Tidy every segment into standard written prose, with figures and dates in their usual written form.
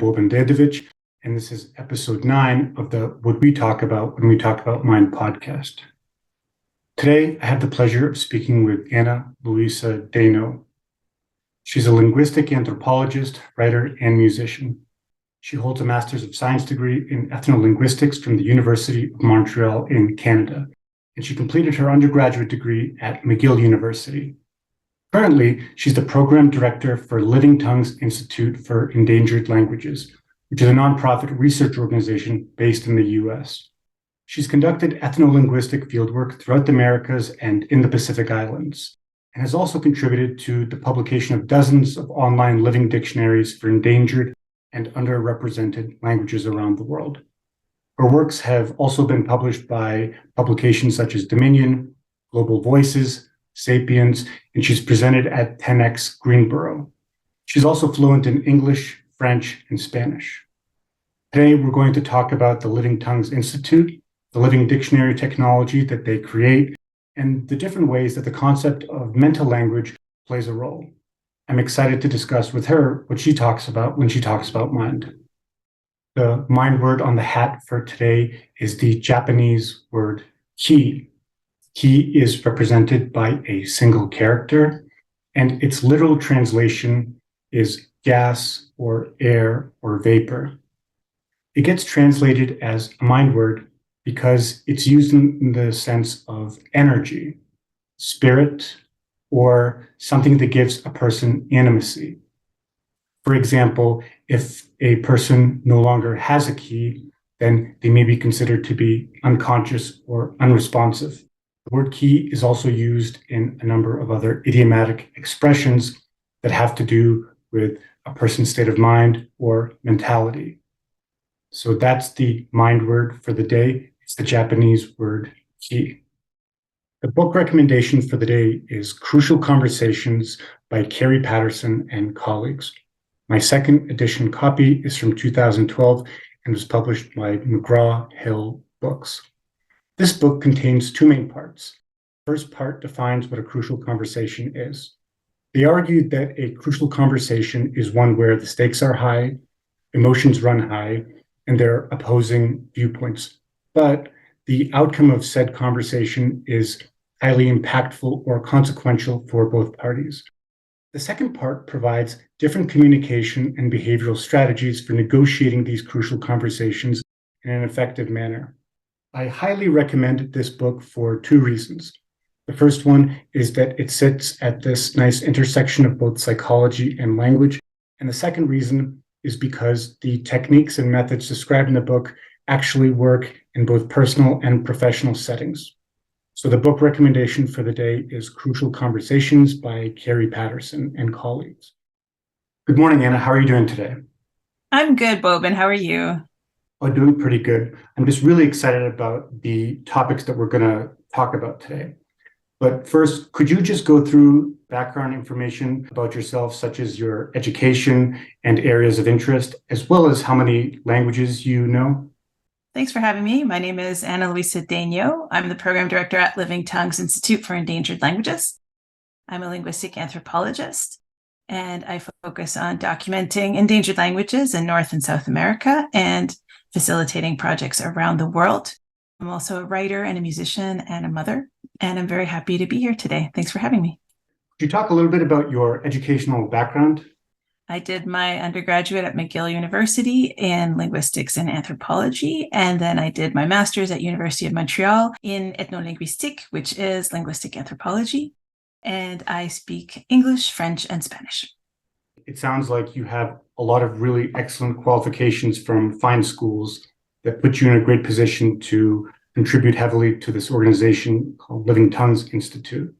Boban Dedović, and this is episode 9 of the What We Talk About When We Talk About Mind podcast. Today, I have the pleasure of speaking with Anna Luisa Daigneault. She's a linguistic anthropologist, writer, and musician. She holds a Master's of Science degree in ethnolinguistics from the University of Montreal in Canada, and she completed her undergraduate degree at McGill University. Currently, she's the program director for Living Tongues Institute for Endangered Languages, which is a nonprofit research organization based in the US. She's conducted ethnolinguistic fieldwork throughout the Americas and in the Pacific Islands, and has also contributed to the publication of dozens of online living dictionaries for endangered and underrepresented languages around the world. Her works have also been published by publications such as Dominion, Global Voices, Sapiens, and she's presented at 10X Greenboro. She's also fluent in English, French, and Spanish. Today, we're going to talk about the Living Tongues Institute, the living dictionary technology that they create, and the different ways that the concept of mental language plays a role. I'm excited to discuss with her what she talks about when she talks about mind. The mind word on the hat for today is the Japanese word ki. Ki is represented by a single character, and its literal translation is gas or air or vapor. It gets translated as a mind word because it's used in the sense of energy, spirit, or something that gives a person animacy. For example, if a person no longer has a ki, then they may be considered to be unconscious or unresponsive. The word ki is also used in a number of other idiomatic expressions that have to do with a person's state of mind or mentality. So that's the mind word for the day. It's the Japanese word ki. The book recommendation for the day is Crucial Conversations by Kerry, Patterson, and colleagues. My second edition copy is from 2012 and was published by McGraw-Hill Books. This book contains two main parts. The first part defines what a crucial conversation is. They argued that a crucial conversation is one where the stakes are high, emotions run high, and there are opposing viewpoints. But the outcome of said conversation is highly impactful or consequential for both parties. The second part provides different communication and behavioral strategies for negotiating these crucial conversations in an effective manner. I highly recommend this book for two reasons. The first one is that it sits at this nice intersection of both psychology and language. And the second reason is because the techniques and methods described in the book actually work in both personal and professional settings. So the book recommendation for the day is Crucial Conversations by Kerry, Patterson, and colleagues. Good morning, Anna. How are you doing today? I'm good, Boban. How are you? Oh, doing pretty good. I'm just really excited about the topics that we're going to talk about today. But first, could you just go through background information about yourself, such as your education and areas of interest, as well as how many languages you know? Thanks for having me. My name is Anna Luisa Daigneault. I'm the program director at Living Tongues Institute for Endangered Languages. I'm a linguistic anthropologist, and I focus on documenting endangered languages in North and South America and facilitating projects around the world. I'm also a writer and a musician and a mother, and I'm very happy to be here today. Thanks for having me. Could you talk a little bit about your educational background? I did my undergraduate at McGill University in linguistics and anthropology, and then I did my master's at University of Montreal in ethnolinguistic, which is linguistic anthropology, and I speak English, French, and Spanish. It sounds like you have a lot of really excellent qualifications from fine schools that put you in a great position to contribute heavily to this organization called Living Tongues Institute.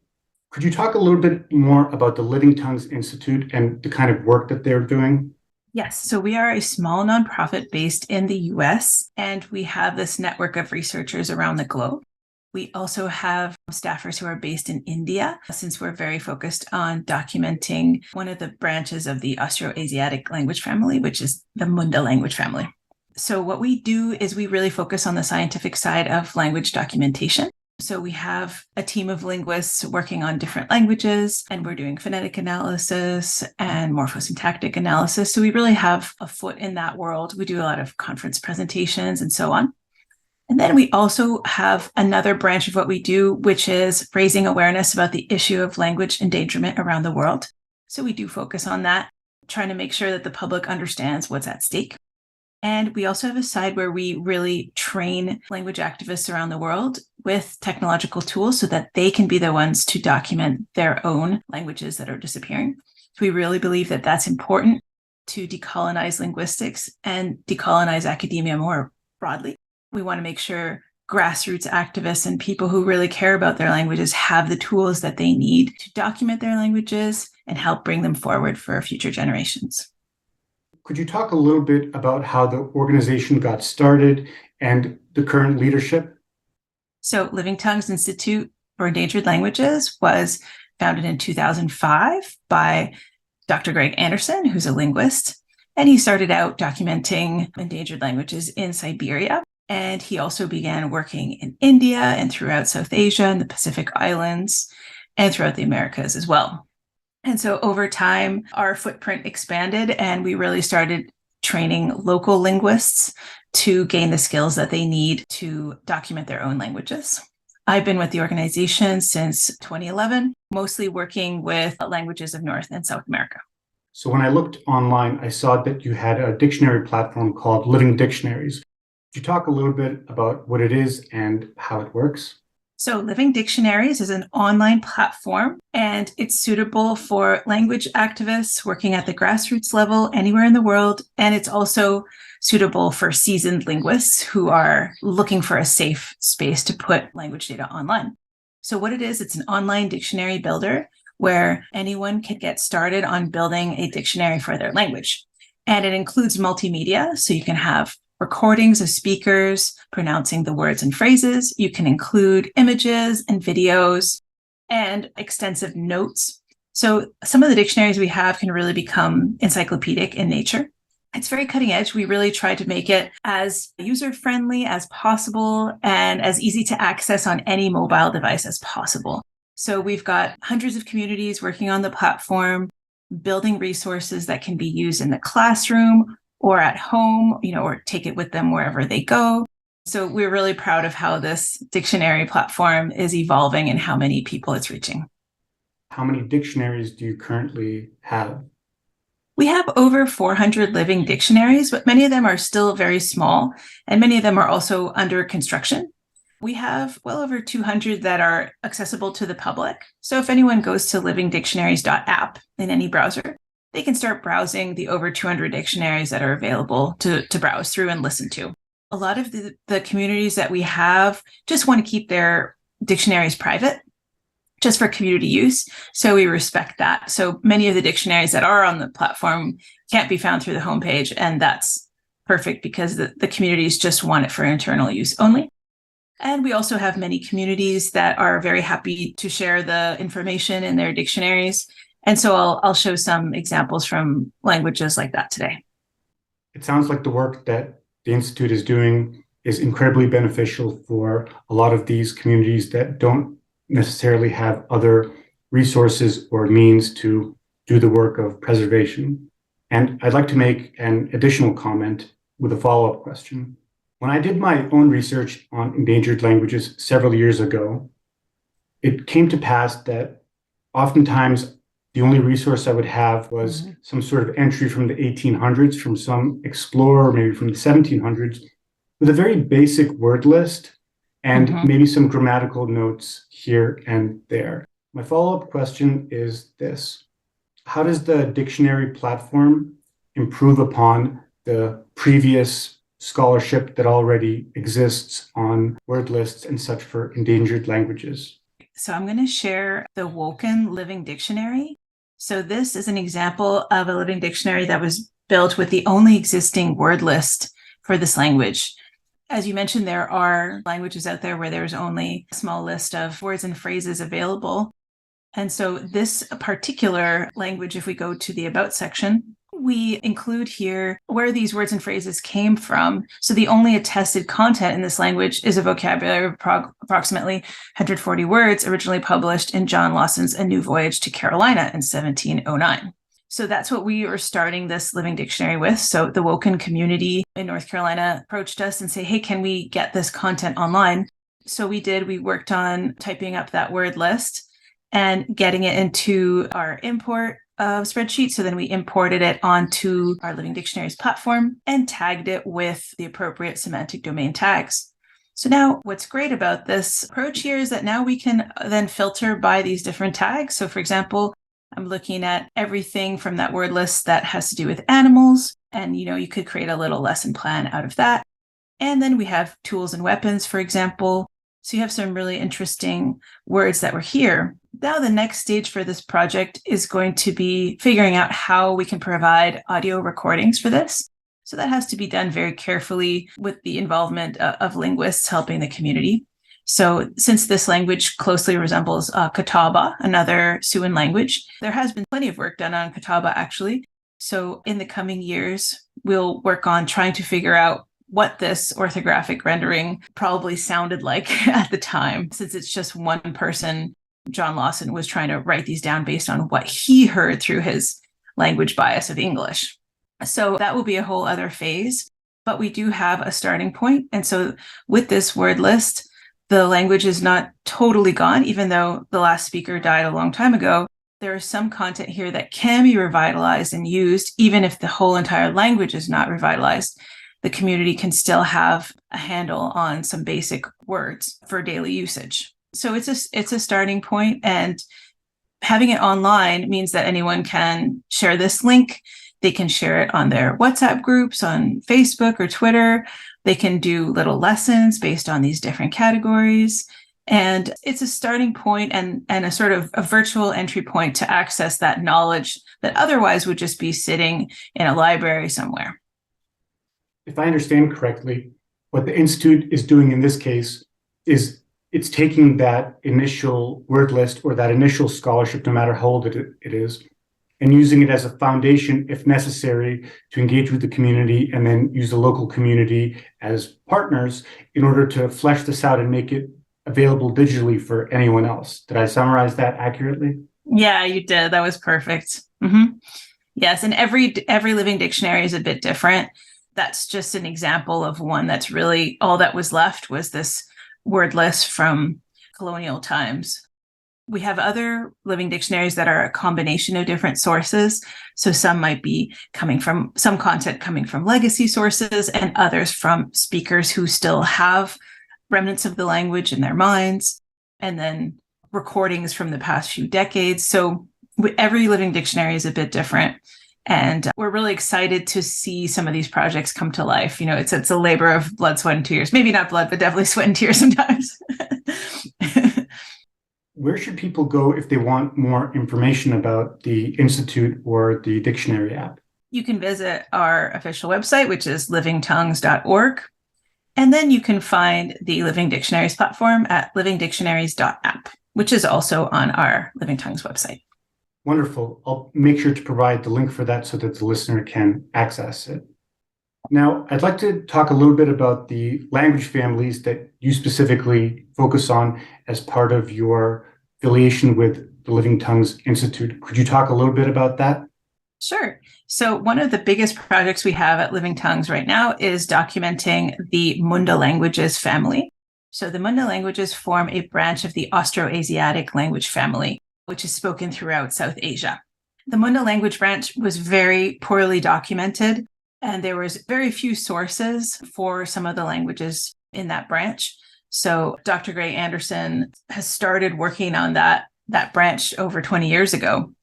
Could you talk a little bit more about the Living Tongues Institute and the kind of work that they're doing? Yes, so we are a small nonprofit based in the US, and we have this network of researchers around the globe. We also have staffers who are based in India, since we're very focused on documenting one of the branches of the Austroasiatic language family, which is the Munda language family. So what we do is we really focus on the scientific side of language documentation. So we have a team of linguists working on different languages, and we're doing phonetic analysis and morphosyntactic analysis. So we really have a foot in that world. We do a lot of conference presentations and so on. And then we also have another branch of what we do, which is raising awareness about the issue of language endangerment around the world. So we do focus on that, trying to make sure that the public understands what's at stake. And we also have a side where we really train language activists around the world with technological tools so that they can be the ones to document their own languages that are disappearing. So we really believe that that's important to decolonize linguistics and decolonize academia more broadly. We want to make sure grassroots activists and people who really care about their languages have the tools that they need to document their languages and help bring them forward for future generations. Could you talk a little bit about how the organization got started and the current leadership? So Living Tongues Institute for Endangered Languages was founded in 2005 by Dr. Greg Anderson, who's a linguist, and he started out documenting endangered languages in Siberia. And he also began working in India and throughout South Asia and the Pacific Islands and throughout the Americas as well. And so over time, our footprint expanded and we really started training local linguists to gain the skills that they need to document their own languages. I've been with the organization since 2011, mostly working with languages of North and South America. So when I looked online, I saw that you had a dictionary platform called Living Dictionaries. Could you talk a little bit about what it is and how it works? So Living Dictionaries is an online platform, and it's suitable for language activists working at the grassroots level anywhere in the world. And it's also suitable for seasoned linguists who are looking for a safe space to put language data online. So what it is, it's an online dictionary builder where anyone can get started on building a dictionary for their language. And it includes multimedia, so you can have recordings of speakers pronouncing the words and phrases. You can include images and videos and extensive notes. So some of the dictionaries we have can really become encyclopedic in nature. It's very cutting edge. We really try to make it as user-friendly as possible and as easy to access on any mobile device as possible. So we've got hundreds of communities working on the platform, building resources that can be used in the classroom or at home, or take it with them wherever they go. So we're really proud of how this dictionary platform is evolving and how many people it's reaching. How many dictionaries do you currently have? We have over 400 living dictionaries, but many of them are still very small, and many of them are also under construction. We have well over 200 that are accessible to the public. So if anyone goes to livingdictionaries.app in any browser, they can start browsing the over 200 dictionaries that are available to browse through and listen to. A lot of the communities that we have just want to keep their dictionaries private, just for community use. So we respect that. So many of the dictionaries that are on the platform can't be found through the homepage, and that's perfect because the communities just want it for internal use only. And we also have many communities that are very happy to share the information in their dictionaries. And so I'll show some examples from languages like that today. It sounds like the work that the Institute is doing is incredibly beneficial for a lot of these communities that don't necessarily have other resources or means to do the work of preservation. And I'd like to make an additional comment with a follow-up question. When I did my own research on endangered languages several years ago, it came to pass that oftentimes the only resource I would have was some sort of entry from the 1800s, from some explorer, maybe from the 1700s, with a very basic word list and maybe some grammatical notes here and there. My follow-up question is this: how does the dictionary platform improve upon the previous scholarship that already exists on word lists and such for endangered languages? So I'm going to share the Woccon Living Dictionary. So this is an example of a living dictionary that was built with the only existing word list for this language. As you mentioned, there are languages out there where there's only a small list of words and phrases available. And so this particular language, if we go to the About section, we include here where these words and phrases came from. So the only attested content in this language is a vocabulary of approximately 140 words, originally published in John Lawson's A New Voyage to Carolina in 1709. So that's what we are starting this Living Dictionary with. So the Woccon community in North Carolina approached us and say, hey, can we get this content online? So we did. We worked on typing up that word list and getting it into our import spreadsheet. So then we imported it onto our Living Dictionaries platform and tagged it with the appropriate semantic domain tags. So now what's great about this approach here is that now we can then filter by these different tags. So for example, I'm looking at everything from that word list that has to do with animals. And, you could create a little lesson plan out of that. And then we have tools and weapons, for example. So you have some really interesting words that were here. Now the next stage for this project is going to be figuring out how we can provide audio recordings for this. So that has to be done very carefully with the involvement of linguists helping the community. So since this language closely resembles Catawba, another Siouan language, there has been plenty of work done on Catawba, actually. So in the coming years, we'll work on trying to figure out what this orthographic rendering probably sounded like at the time, since it's just one person. John Lawson was trying to write these down based on what he heard through his language bias of English. So that will be a whole other phase, but we do have a starting point. And so with this word list, the language is not totally gone, even though the last speaker died a long time ago. There is some content here that can be revitalized and used, even if the whole entire language is not revitalized. The community can still have a handle on some basic words for daily usage. So it's a starting point, and having it online means that anyone can share this link. They can share it on their WhatsApp groups, on Facebook or Twitter. They can do little lessons based on these different categories. And it's a starting point and a sort of a virtual entry point to access that knowledge that otherwise would just be sitting in a library somewhere. If I understand correctly, what the Institute is doing in this case is it's taking that initial word list or that initial scholarship, no matter how old it is, and using it as a foundation, if necessary, to engage with the community and then use the local community as partners in order to flesh this out and make it available digitally for anyone else. Did I summarize that accurately? Yeah, you did. That was perfect. Mm-hmm. Yes, and every Living Dictionary is a bit different. That's just an example of one that's really all that was left was this word list from colonial times. We have other Living Dictionaries that are a combination of different sources. So some might be some content coming from legacy sources and others from speakers who still have remnants of the language in their minds, and then recordings from the past few decades. So every Living Dictionary is a bit different. And we're really excited to see some of these projects come to life. It's a labor of blood, sweat, and tears. Maybe not blood, but definitely sweat and tears sometimes. Where should people go if they want more information about the Institute or the dictionary app? You can visit our official website, which is livingtongues.org. And then you can find the Living Dictionaries platform at livingdictionaries.app, which is also on our Living Tongues website. Wonderful. I'll make sure to provide the link for that so that the listener can access it. Now, I'd like to talk a little bit about the language families that you specifically focus on as part of your affiliation with the Living Tongues Institute. Could you talk a little bit about that? Sure. So one of the biggest projects we have at Living Tongues right now is documenting the Munda languages family. So the Munda languages form a branch of the Austroasiatic language family, which is spoken throughout South Asia. The Munda language branch was very poorly documented, and there was very few sources for some of the languages in that branch. So Dr. Gray Anderson has started working on that branch over 20 years ago.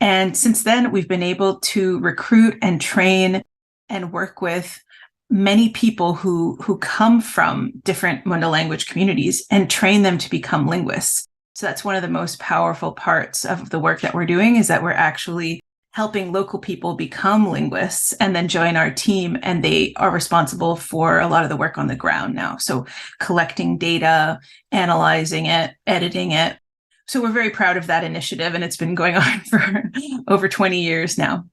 And since then, we've been able to recruit and train and work with many people who come from different Munda language communities and train them to become linguists. So that's one of the most powerful parts of the work that we're doing, is that we're actually helping local people become linguists and then join our team. And they are responsible for a lot of the work on the ground now. So collecting data, analyzing it, editing it. So we're very proud of that initiative, and it's been going on for over 20 years now.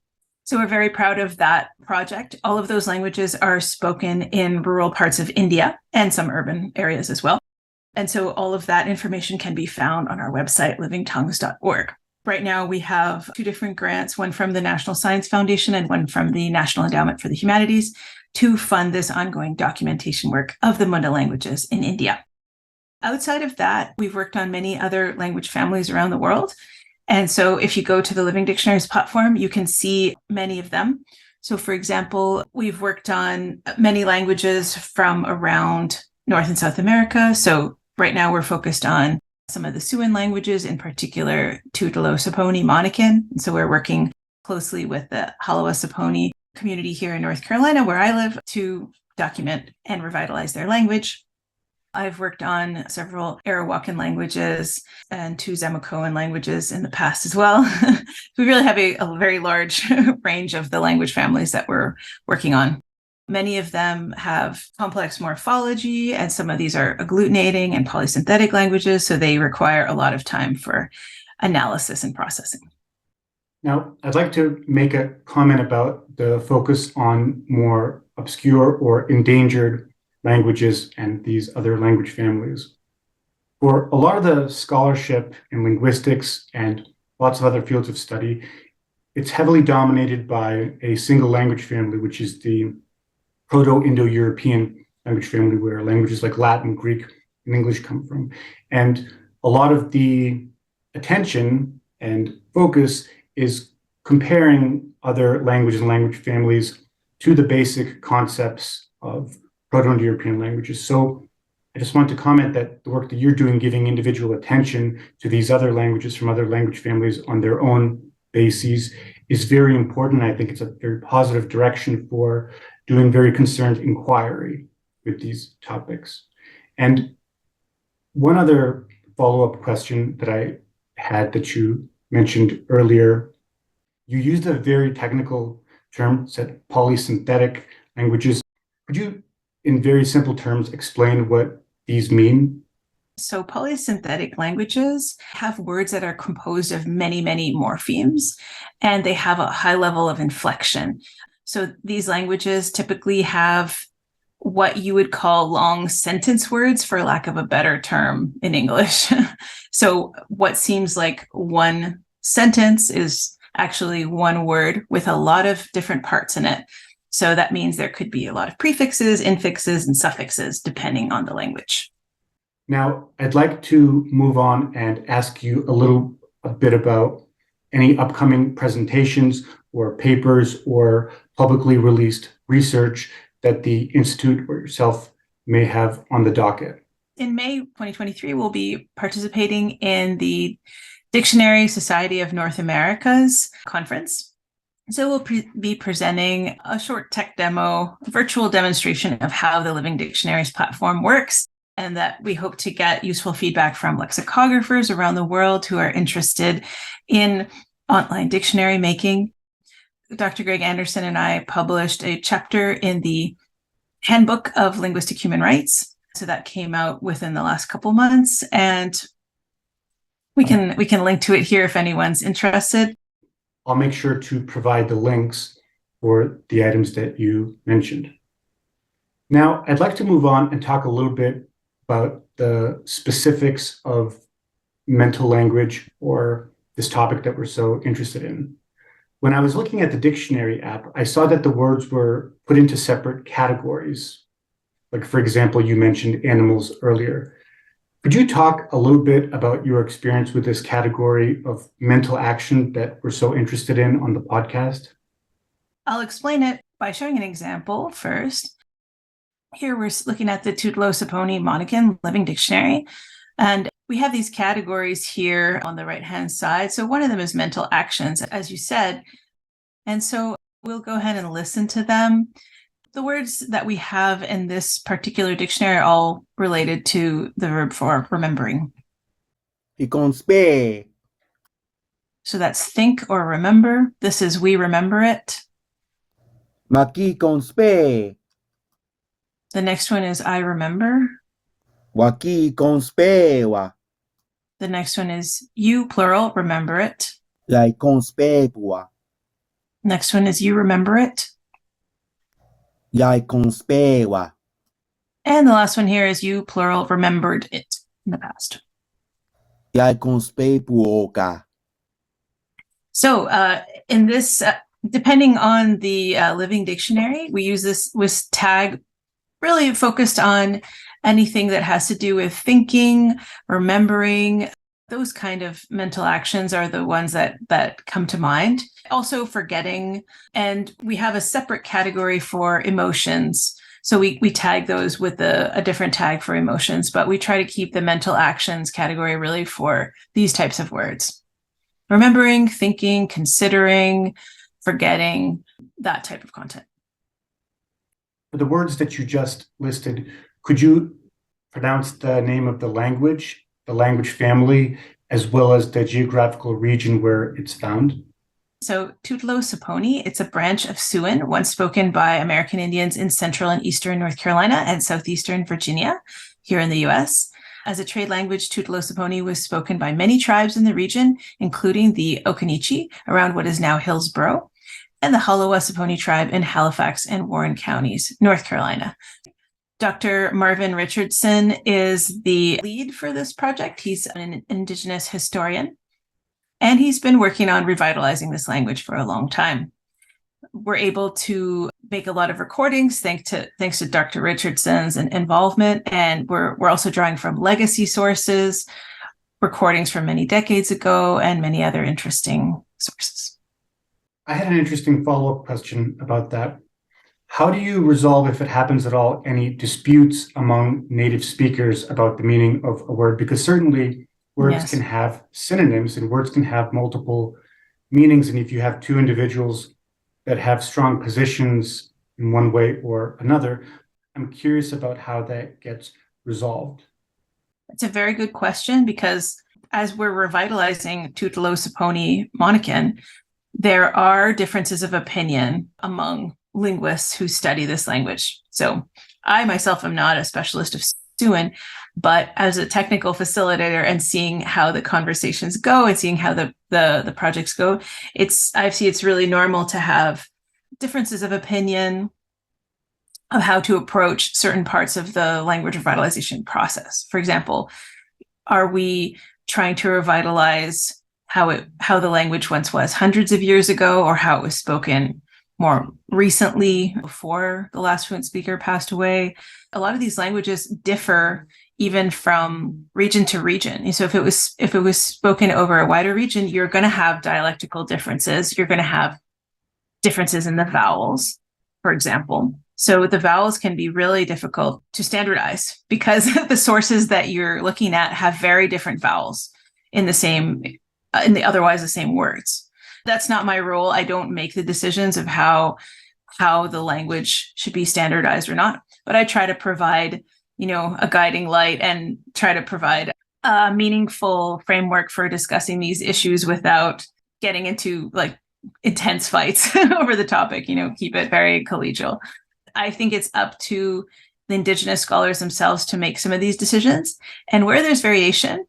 So we're very proud of that project. All of those languages are spoken in rural parts of India and some urban areas as well. And so all of that information can be found on our website, livingtongues.org. Right now, we have 2 different grants, one from the National Science Foundation and one from the National Endowment for the Humanities, to fund this ongoing documentation work of the Munda languages in India. Outside of that, we've worked on many other language families around the world. And so if you go to the Living Dictionaries platform, you can see many of them. So for example, we've worked on many languages from around North and South America. So right now we're focused on some of the Siouan languages, in particular Tutelo-Saponi Monacan. And so we're working closely with the Halawa-Saponi community here in North Carolina, where I live, to document and revitalize their language. I've worked on several Arawakan languages and 2 Zemucoan languages in the past as well. We really have a very large range of the language families that we're working on. Many of them have complex morphology, and some of these are agglutinating and polysynthetic languages, so they require a lot of time for analysis and processing. Now, I'd like to make a comment about the focus on more obscure or endangered languages and these other language families. For a lot of the scholarship in linguistics and lots of other fields of study, it's heavily dominated by a single language family, which is the Proto-Indo-European language family, where languages like Latin, Greek, and English come from. And a lot of the attention and focus is comparing other languages and language families to the basic concepts of Proto-Indo-European languages. So I just want to comment that the work that you're doing, giving individual attention to these other languages from other language families on their own bases, is very important. I think it's a very positive direction for doing very concerned inquiry with these topics. And one other follow-up question that I had that you mentioned earlier, you used a very technical term, said polysynthetic languages. Could you, in very simple terms, explain what these mean? So polysynthetic languages have words that are composed of many, many morphemes, and they have a high level of inflection. So these languages typically have what you would call long sentence words, for lack of a better term in English. So what seems like one sentence is actually one word with a lot of different parts in it. So that means there could be a lot of prefixes, infixes, and suffixes, depending on the language. Now, I'd like to move on and ask you a bit about any upcoming presentations or papers or publicly released research that the Institute or yourself may have on the docket. In May 2023, we'll be participating in the Dictionary Society of North America's conference. So we'll be presenting a short tech demo, virtual demonstration of how the Living Dictionaries platform works, and that we hope to get useful feedback from lexicographers around the world who are interested in online dictionary making. Dr. Greg Anderson and I published a chapter in the Handbook of Linguistic Human Rights. So that came out within the last couple months, and we can link to it here if anyone's interested. I'll make sure to provide the links for the items that you mentioned. Now, I'd like to move on and talk a little bit about the specifics of mental language, or this topic that we're so interested in. When I was looking at the dictionary app, I saw that the words were put into separate categories. Like, for example, you mentioned animals earlier. Could you talk a little bit about your experience with this category of mental action that we're so interested in on the podcast? I'll explain it by showing an example first. Here we're looking at the Tutelo-Saponi Monacan Living Dictionary, and we have these categories here on the right-hand side. So one of them is mental actions, as you said. And so we'll go ahead and listen to them. The words that we have in this particular dictionary are all related to the verb for remembering. Ikonspé, So that's think or remember. This is we remember it. Makikonspé, The next one is I remember. Wakikonspéwa, The next one is you, plural, remember it. Laikonspépua, Next one is you remember it. Jeg conspeva. And the last one here is you, plural, remembered it in the past. Jeg conspepuoka. So in this, depending on the Living Dictionary, we use this with tag really focused on anything that has to do with thinking, remembering. Those kind of mental actions are the ones that come to mind. Also forgetting. And we have a separate category for emotions. So we tag those with a different tag for emotions, but we try to keep the mental actions category really for these types of words. Remembering, thinking, considering, forgetting, that type of content. For the words that you just listed, could you pronounce the name of the language family, as well as the geographical region where it's found? So Tutelo-Saponi, it's a branch of Siouan, once spoken by American Indians in central and eastern North Carolina and southeastern Virginia, here in the US. As a trade language, Tutelo-Saponi was spoken by many tribes in the region, including the Occaneechi around what is now Hillsborough, and the Haliwa-Saponi tribe in Halifax and Warren counties, North Carolina. Dr. Marvin Richardson is the lead for this project. He's an Indigenous historian, and he's been working on revitalizing this language for a long time. We're able to make a lot of recordings thanks to Dr. Richardson's involvement, and we're also drawing from legacy sources, recordings from many decades ago, and many other interesting sources. I had an interesting follow-up question about that. How do you resolve, if it happens at all, any disputes among native speakers about the meaning of a word? Because certainly words can have synonyms and words can have multiple meanings. And if you have two individuals that have strong positions in one way or another, I'm curious about how that gets resolved. It's a very good question, because as we're revitalizing Tutelo-Saponi Monacan, there are differences of opinion among linguists who study this language. So I myself am not a specialist of Siouan, but as a technical facilitator and seeing how the conversations go and seeing how the projects go, I see it's really normal to have differences of opinion of how to approach certain parts of the language revitalization process. For example, are we trying to revitalize how the language once was hundreds of years ago, or how it was spoken more recently before the last fluent speaker passed away? A lot of these languages differ even from region to region. And so if it was spoken over a wider region, you're going to have dialectical differences. You're going to have differences in the vowels, for example. So the vowels can be really difficult to standardize because the sources that you're looking at have very different vowels in the otherwise the same words. That's not my role. I don't make the decisions of how the language should be standardized or not, but I try to provide, a guiding light and try to provide a meaningful framework for discussing these issues without getting into intense fights over the topic, keep it very collegial. I think it's up to the Indigenous scholars themselves to make some of these decisions. And where there's variation,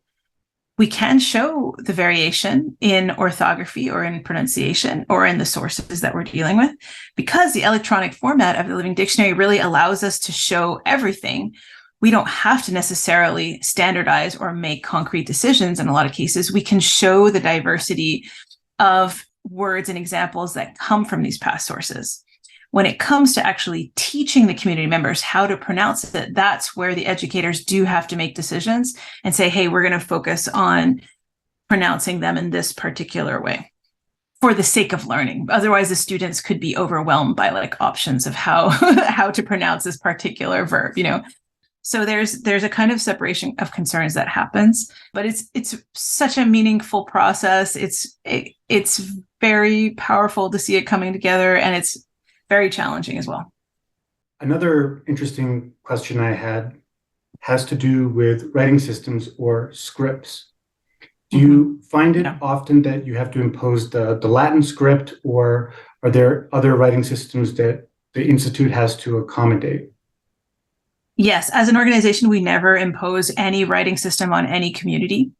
we can show the variation in orthography or in pronunciation or in the sources that we're dealing with, because the electronic format of the Living Dictionary really allows us to show everything. We don't have to necessarily standardize or make concrete decisions in a lot of cases. We can show the diversity of words and examples that come from these past sources. When it comes to actually teaching the community members how to pronounce it, that's where the educators do have to make decisions and say, hey, we're going to focus on pronouncing them in this particular way for the sake of learning. Otherwise, the students could be overwhelmed by options of how to pronounce this particular verb, So there's a kind of separation of concerns that happens, but it's such a meaningful process. It's very powerful to see it coming together, and it's very challenging as well. Another interesting question I had has to do with writing systems or scripts. Do you find it often that you have to impose the Latin script, or are there other writing systems that the Institute has to accommodate? Yes, as an organization, we never impose any writing system on any community.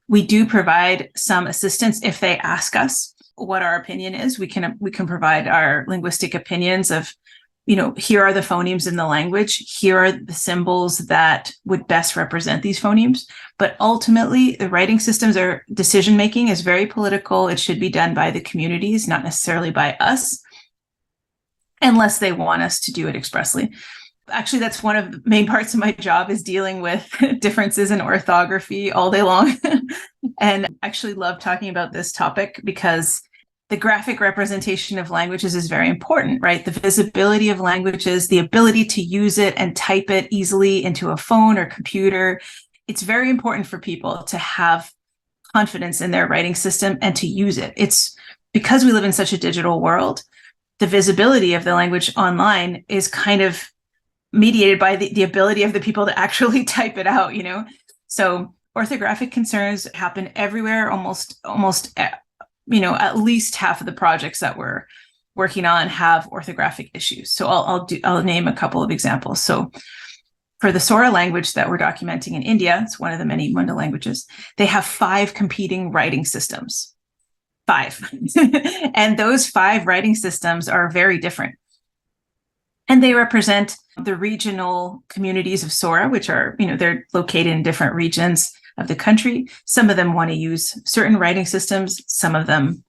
We do provide some assistance if they ask us, what our opinion is. We can provide our linguistic opinions of, here are the phonemes in the language. Here are the symbols that would best represent these phonemes. But ultimately, the writing systems decision-making is very political. It should be done by the communities, not necessarily by us, unless they want us to do it expressly. Actually, that's one of the main parts of my job, is dealing with differences in orthography all day long. And I actually love talking about this topic because the graphic representation of languages is very important, right? The visibility of languages, the ability to use it and type it easily into a phone or computer. It's very important for people to have confidence in their writing system and to use it. It's because we live in such a digital world, the visibility of the language online is kind of mediated by the ability of the people to actually type it out, So orthographic concerns happen everywhere, almost at least half of the projects that we're working on have orthographic issues. So I'll name a couple of examples. So for the Sora language that we're documenting in India, it's one of the many Munda languages, they have 5 competing writing systems. 5. And those 5 writing systems are very different. And they represent the regional communities of Sora, which are, they're located in different regions of the country. Some of them want to use certain writing systems, some of them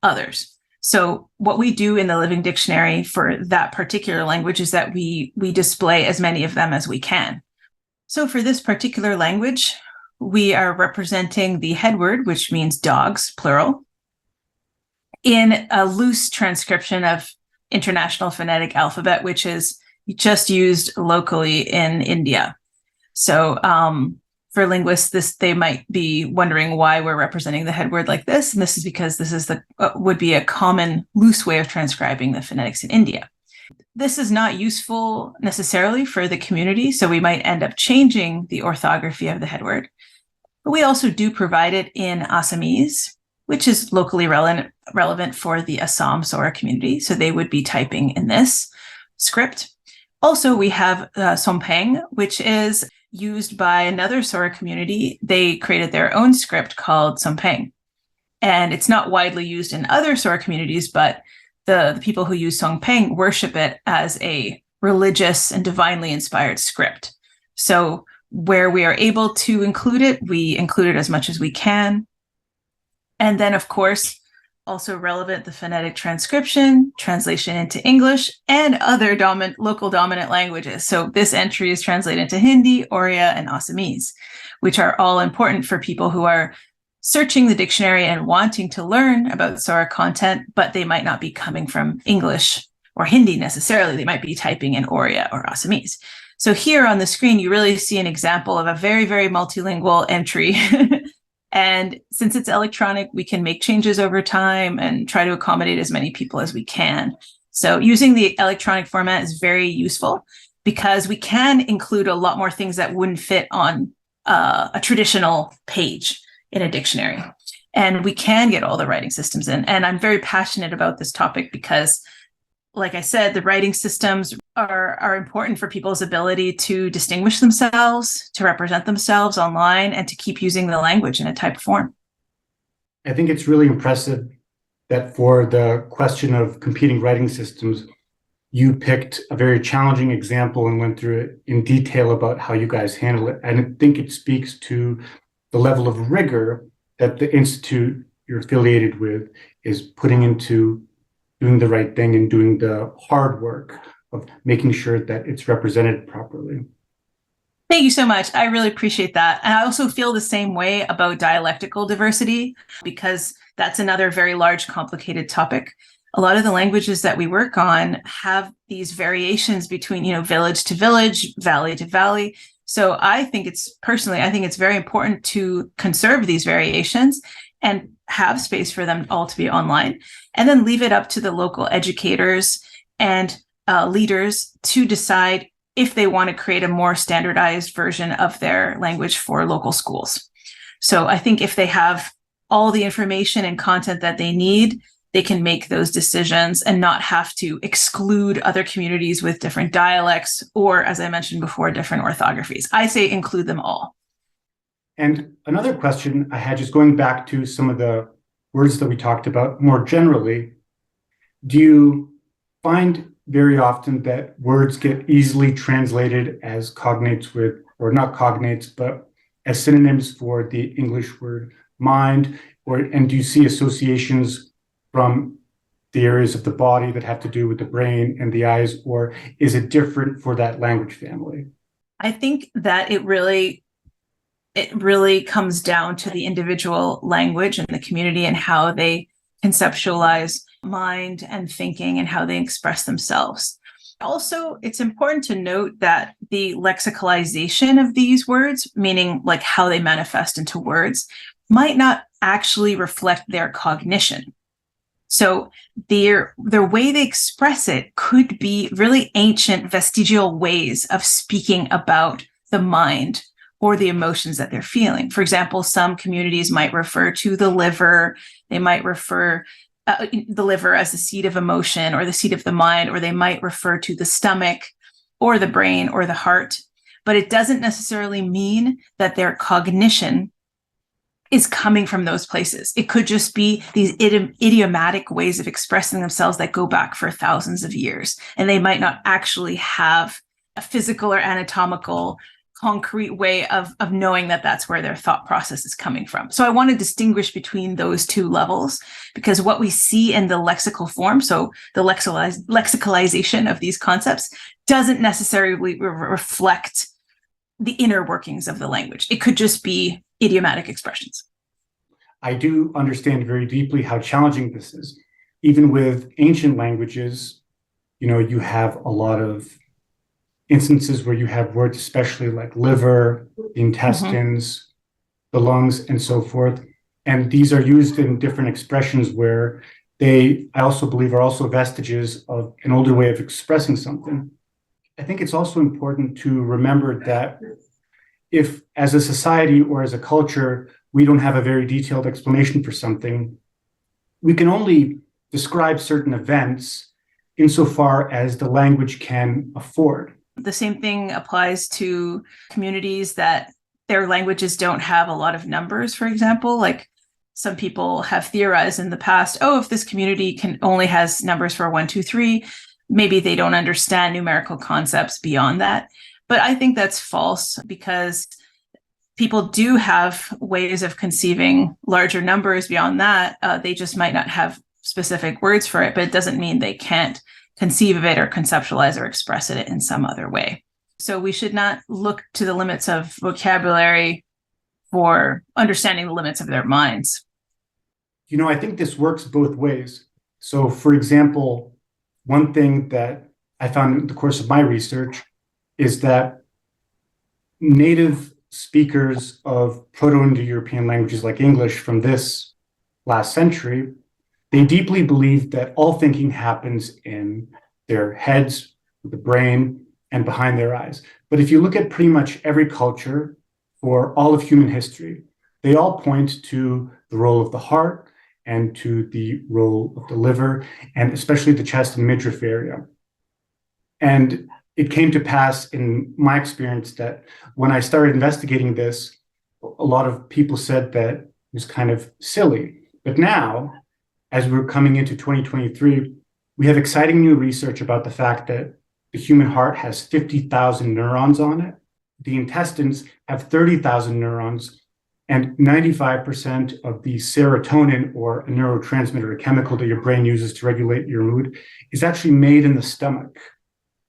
others. So what we do in the Living Dictionary for that particular language is that we display as many of them as we can. So for this particular language, we are representing the head word, which means dogs, plural, in a loose transcription of International Phonetic Alphabet, which is just used locally in India. So for linguists, they might be wondering why we're representing the head word like this. And this is because this is would be a common loose way of transcribing the phonetics in India. This is not useful necessarily for the community, so we might end up changing the orthography of the head word. But we also do provide it in Assamese, which is locally relevant for the Assam Sora community. So they would be typing in this script. Also, we have Sompeng, which is used by another Sora community. They created their own script called Sompeng. And it's not widely used in other Sora communities, but the people who use Sompeng worship it as a religious and divinely inspired script. So where we are able to include it, we include it as much as we can. And then, of course, also relevant, the phonetic transcription, translation into English, and other local dominant languages. So this entry is translated into Hindi, Oriya, and Assamese, which are all important for people who are searching the dictionary and wanting to learn about Sora content, but they might not be coming from English or Hindi necessarily. They might be typing in Oriya or Assamese. So here on the screen, you really see an example of a very, very multilingual entry. And since it's electronic, we can make changes over time and try to accommodate as many people as we can. So using the electronic format is very useful because we can include a lot more things that wouldn't fit on a traditional page in a dictionary. And we can get all the writing systems in. And I'm very passionate about this topic because, like I said, the writing systems are important for people's ability to distinguish themselves, to represent themselves online, and to keep using the language in a typed form. I think it's really impressive that for the question of competing writing systems, you picked a very challenging example and went through it in detail about how you guys handle it. And I think it speaks to the level of rigor that the institute you're affiliated with is putting into doing the right thing and doing the hard work of making sure that it's represented properly. Thank you so much. I really appreciate that. And I also feel the same way about dialectical diversity because that's another very large, complicated topic. A lot of the languages that we work on have these variations between, village to village, valley to valley. So I think it's very important to conserve these variations and have space for them all to be online, and then leave it up to the local educators and leaders to decide if they want to create a more standardized version of their language for local schools. So I think if they have all the information and content that they need, they can make those decisions and not have to exclude other communities with different dialects or, as I mentioned before, different orthographies. I say include them all. And another question I had, just going back to some of the words that we talked about more generally, do you find very often that words get easily translated as cognates with, or not cognates, but as synonyms for the English word mind? And do you see associations from the areas of the body that have to do with the brain and the eyes, or is it different for that language family? I think that it really comes down to the individual language and the community and how they conceptualize mind and thinking and how they express themselves. Also, it's important to note that the lexicalization of these words, meaning like how they manifest into words, might not actually reflect their cognition. So their way they express it could be really ancient vestigial ways of speaking about the mind or the emotions that they're feeling. For example, some communities might refer to the liver. They might refer the liver as the seat of emotion or the seat of the mind, or they might refer to the stomach or the brain or the heart. But it doesn't necessarily mean that their cognition is coming from those places. It could just be these idiomatic ways of expressing themselves that go back for thousands of years. And they might not actually have a physical or anatomical concrete way of knowing that that's where their thought process is coming from. So I want to distinguish between those two levels, because what we see in the lexical form, so the lexicalization of these concepts, doesn't necessarily reflect the inner workings of the language. It could just be idiomatic expressions. I do understand very deeply how challenging this is. Even with ancient languages, you have a lot of instances where you have words, especially like liver, the intestines, the lungs, and so forth. And these are used in different expressions where I also believe, are also vestiges of an older way of expressing something. I think it's also important to remember that if, as a society or as a culture, we don't have a very detailed explanation for something, we can only describe certain events insofar as the language can afford. The same thing applies to communities that their languages don't have a lot of numbers, for example. Like some people have theorized in the past, if this community only has numbers for 1, 2, 3, maybe they don't understand numerical concepts beyond that. But I think that's false, because people do have ways of conceiving larger numbers beyond that. They just might not have specific words for it, but it doesn't mean they can't conceive of it or conceptualize or express it in some other way. So we should not look to the limits of vocabulary for understanding the limits of their minds. I think this works both ways. So, for example, one thing that I found in the course of my research is that native speakers of Proto-Indo-European languages like English from this last century, they deeply believe that all thinking happens in their heads, the brain, and behind their eyes. But if you look at pretty much every culture for all of human history, they all point to the role of the heart and to the role of the liver, and especially the chest and midriff area. And it came to pass in my experience that when I started investigating this, a lot of people said that it was kind of silly. But now, as we're coming into 2023, we have exciting new research about the fact that the human heart has 50,000 neurons on it. The intestines have 30,000 neurons, and 95% of the serotonin, or a neurotransmitter, a chemical that your brain uses to regulate your mood, is actually made in the stomach.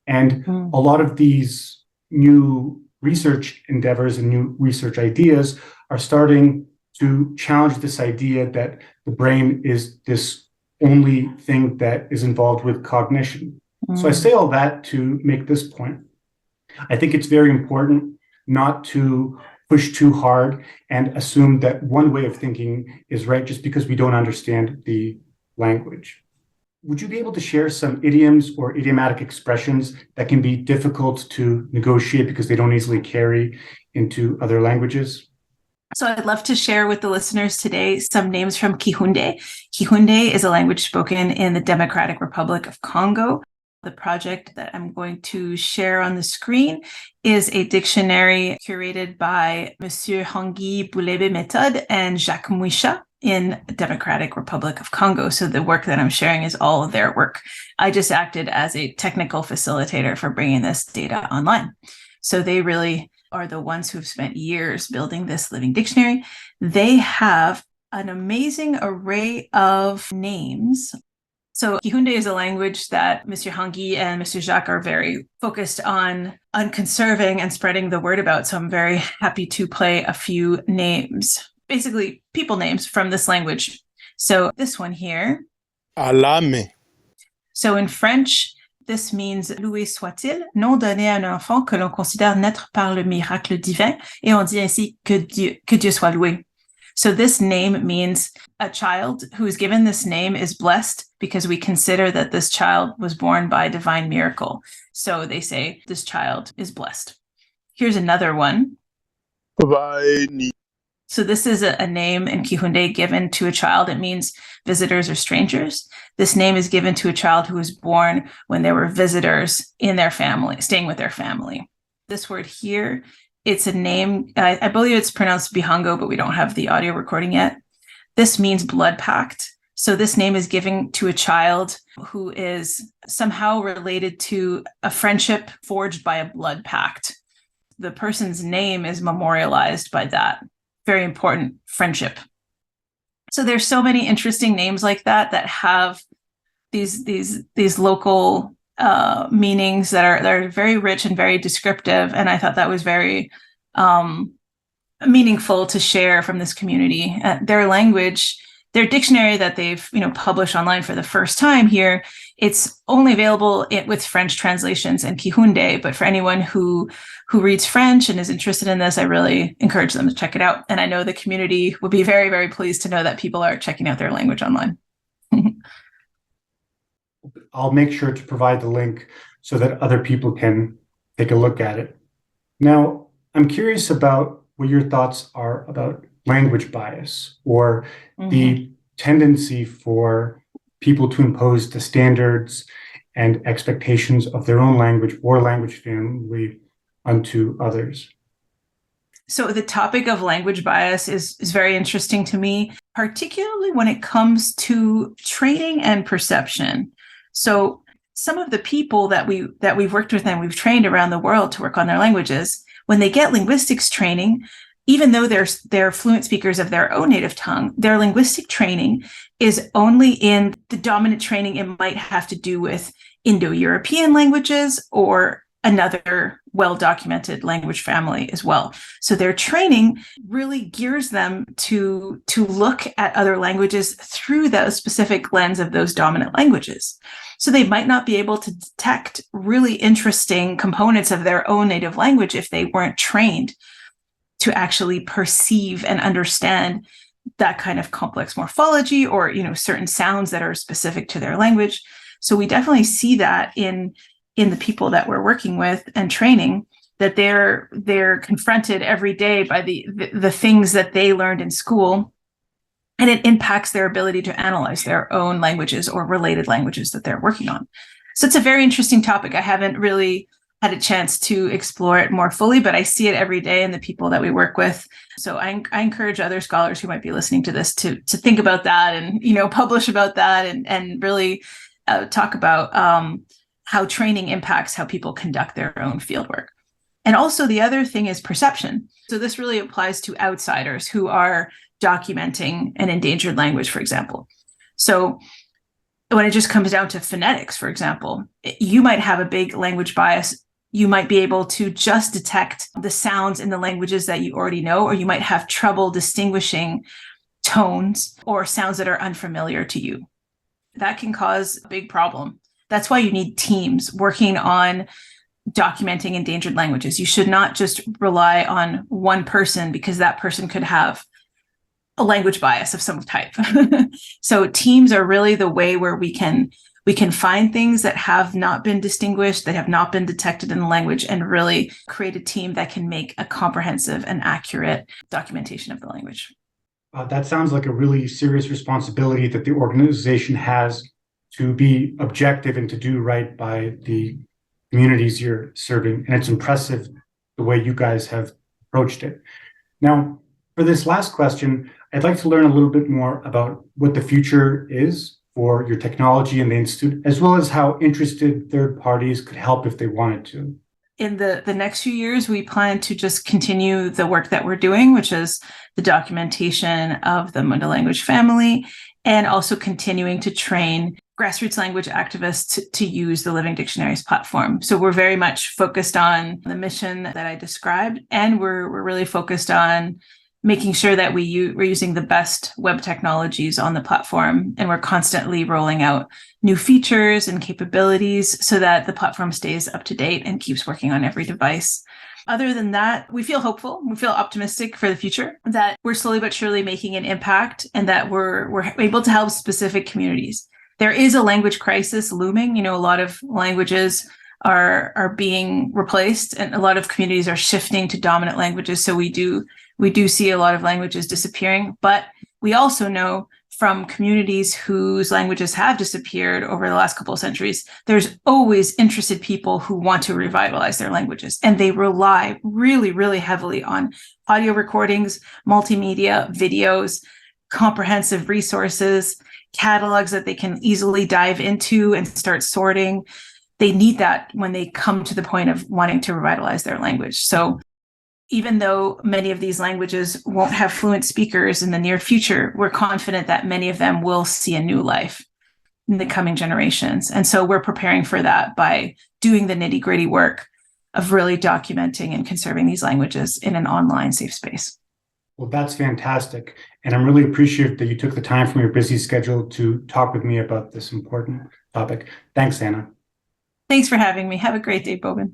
And a lot of these new research endeavors and new research ideas are starting to challenge this idea that the brain is this only thing that is involved with cognition. So I say all that to make this point. I think it's very important not to push too hard and assume that one way of thinking is right just because we don't understand the language. Would you be able to share some idioms or idiomatic expressions that can be difficult to negotiate because they don't easily carry into other languages? So I'd love to share with the listeners today some names from Kihunde. Kihunde is a language spoken in the Democratic Republic of Congo. The project that I'm going to share on the screen is a dictionary curated by Monsieur Hangui Boulebe-Méthode and Jacques Mouisha in Democratic Republic of Congo. So the work that I'm sharing is all of their work. I just acted as a technical facilitator for bringing this data online. So they really are the ones who've spent years building this living dictionary. They have an amazing array of names. So Kihunde is a language that Monsieur Hangui and Monsieur Jacques are very focused on conserving and spreading the word about. So I'm very happy to play a few names, basically people names from this language. So this one here. Alame. So in French, this means loué soit-il, nom donné à un enfant que l'on considère naître par le miracle divin, et on dit ainsi que Dieu soit loué. So this name means a child who is given this name is blessed because we consider that this child was born by divine miracle. So they say this child is blessed. Here's another one. Vaeni. So this is a name in Kihunde given to a child. It means visitors or strangers. This name is given to a child who was born when there were visitors in their family, staying with their family. This word here, it's a name, I believe it's pronounced Bihango, but we don't have the audio recording yet. This means blood pact. So this name is given to a child who is somehow related to a friendship forged by a blood pact. The person's name is memorialized by that very important friendship. So there's so many interesting names like that have these local meanings that are very rich and very descriptive. And I thought that was very meaningful to share from this community. Their language, their dictionary that they've published online for the first time here, it's only available with French translations and Kihunde. But for anyone who reads French and is interested in this, I really encourage them to check it out. And I know the community would be very, very pleased to know that people are checking out their language online. I'll make sure to provide the link so that other people can take a look at it. Now, I'm curious about what your thoughts are about language bias or the tendency for people to impose the standards and expectations of their own language or language family onto others. So the topic of language bias is very interesting to me, particularly when it comes to training and perception. So some of the people that we've worked with and we've trained around the world to work on their languages, when they get linguistics training, even though they're fluent speakers of their own native tongue, their linguistic training is only in the dominant training it might have to do with Indo-European languages or another well-documented language family as well. So their training really gears them to look at other languages through the specific lens of those dominant languages. So they might not be able to detect really interesting components of their own native language if they weren't trained to actually perceive and understand that kind of complex morphology or certain sounds that are specific to their language. So we definitely see that in the people that we're working with and training, that they're confronted every day by the things that they learned in school, and it impacts their ability to analyze their own languages or related languages that they're working on. So it's a very interesting topic. I haven't really had a chance to explore it more fully, but I see it every day in the people that we work with. So I encourage other scholars who might be listening to this to think about that and publish about that and really talk about how training impacts how people conduct their own fieldwork. And also the other thing is perception. So this really applies to outsiders who are documenting an endangered language, for example. So when it just comes down to phonetics, for example, you might have a big language bias. You might be able to just detect the sounds in the languages that you already know, or you might have trouble distinguishing tones or sounds that are unfamiliar to you. That can cause a big problem. That's why you need teams working on documenting endangered languages. You should not just rely on one person because that person could have a language bias of some type. So teams are really the way where we can find things that have not been distinguished, that have not been detected in the language, and really create a team that can make a comprehensive and accurate documentation of the language. That sounds like a really serious responsibility that the organization has to be objective and to do right by the communities you're serving. And it's impressive the way you guys have approached it. Now, for this last question, I'd like to learn a little bit more about what the future is for your technology and the Institute, as well as how interested third parties could help if they wanted to. In the next few years, we plan to just continue the work that we're doing, which is the documentation of the Munda language family, and also continuing to train grassroots language activists to use the Living Dictionaries platform. So we're very much focused on the mission that I described, and we're really focused on making sure that we're using the best web technologies on the platform, and we're constantly rolling out new features and capabilities so that the platform stays up to date and keeps working on every device. Other than that, we feel hopeful, we feel optimistic for the future, that we're slowly but surely making an impact and that we're able to help specific communities. There is a language crisis looming. You know, a lot of languages are being replaced and a lot of communities are shifting to dominant languages. So we do see a lot of languages disappearing, but we also know from communities whose languages have disappeared over the last couple of centuries, there's always interested people who want to revitalize their languages. And they rely really, really heavily on audio recordings, multimedia, videos, comprehensive resources, catalogs that they can easily dive into and start sorting. They need that when they come to the point of wanting to revitalize their language. So even though many of these languages won't have fluent speakers in the near future, we're confident that many of them will see a new life in the coming generations. And so we're preparing for that by doing the nitty-gritty work of really documenting and conserving these languages in an online safe space. Well, that's fantastic. And I'm really appreciative that you took the time from your busy schedule to talk with me about this important topic. Thanks, Anna. Thanks for having me. Have a great day, Boban.